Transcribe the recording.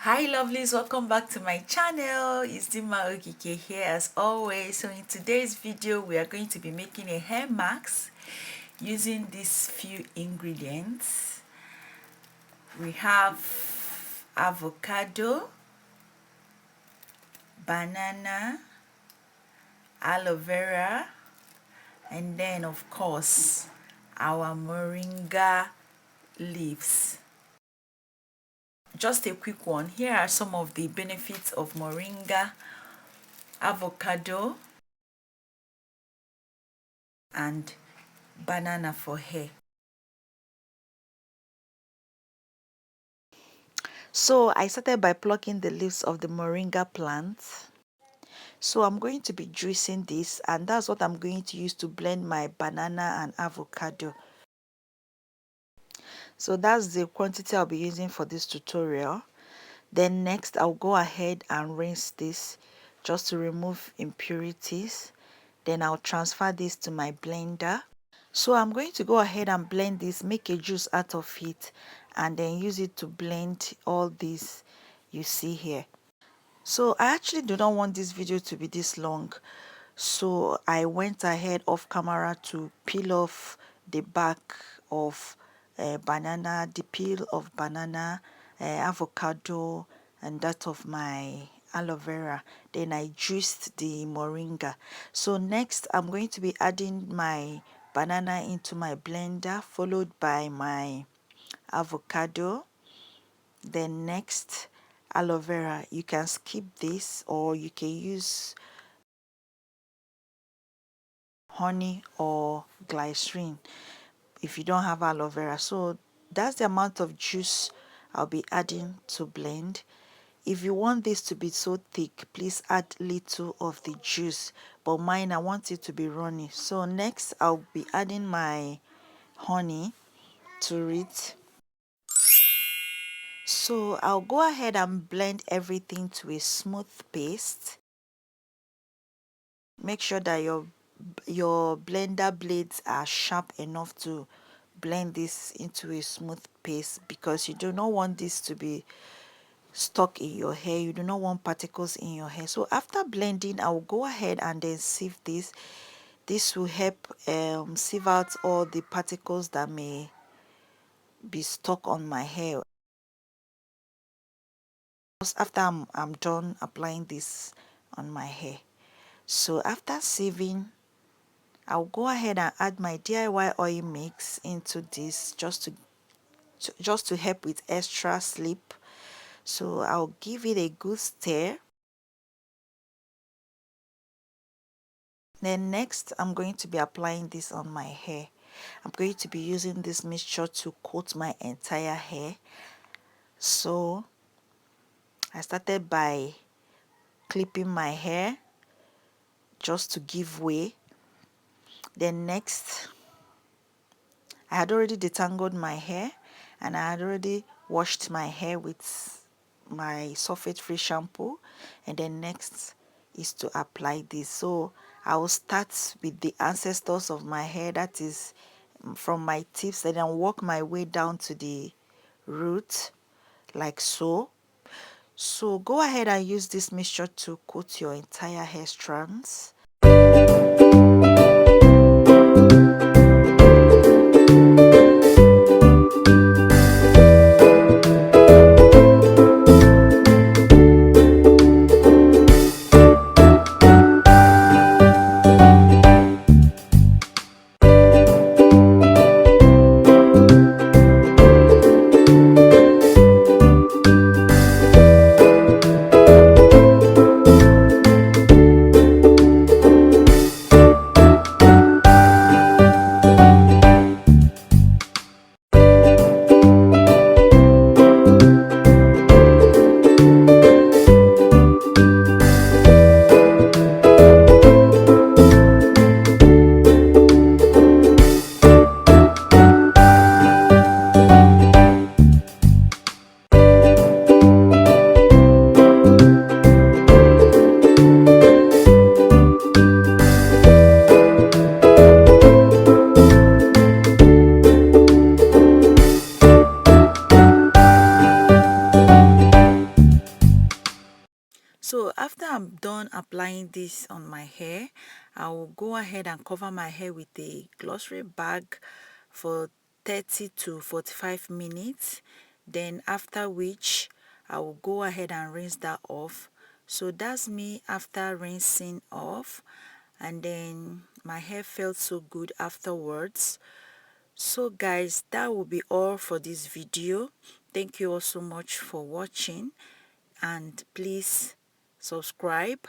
Hi lovelies, welcome back to my channel. It's Dima Ogike here as always. So in today's video we are going to be making a hair mask using these few ingredients. We have avocado, banana, aloe vera, and then of course our moringa leaves. Just a quick one. Here are some of the benefits of moringa, avocado, and banana for hair. So I started by plucking the leaves of the moringa plant. So I'm going to be juicing this, and that's what I'm going to use to blend my banana and avocado. So that's the quantity I'll be using for this tutorial. Then next I'll go ahead and rinse this just to remove impurities. Then I'll transfer this to my blender. So I'm going to go ahead and blend this, make a juice out of it, and then use it to blend all this you see here. So I actually do not want this video to be this long, so I went ahead off camera to peel off the back of banana, the peel of banana, avocado, and that of my aloe vera. Then I juiced the moringa. So next I'm going to be adding my banana into my blender, followed by my avocado. Then next aloe vera. You can skip this or you can use honey or glycerin if you don't have aloe vera. So that's the amount of juice I'll be adding to blend. If you want this to be so thick, please add little of the juice, but mine, I want it to be runny. So next I'll be adding my honey to it. So I'll go ahead and blend everything to a smooth paste. Make sure that your blender blades are sharp enough to blend this into a smooth paste, because you do not want this to be stuck in your hair. You do not want particles in your hair. So after blending, I will go ahead and then sieve this. This will help sieve out all the particles that may be stuck on my hair. Just after I'm done applying this on my hair. So after sieving, I'll go ahead and add my DIY oil mix into this just to help with extra slip. So I'll give it a good stir. Then next I'm going to be applying this on my hair. I'm going to be using this mixture to coat my entire hair. So I started by clipping my hair just to give way. Then next, I had already detangled my hair and I had already washed my hair with my sulfate free shampoo. And then next is to apply this. So I will start with the ancestors of my hair, that is from my tips, and then work my way down to the root like so. So go ahead and use this mixture to coat your entire hair strands. after I'm done applying this on my hair, I will go ahead and cover my hair with a glossary bag for 30 to 45 minutes. Then after which I will go ahead and rinse that off. So that's me after rinsing off, and then my hair felt so good afterwards. So guys, that will be all for this video. Thank you all so much for watching, and please subscribe.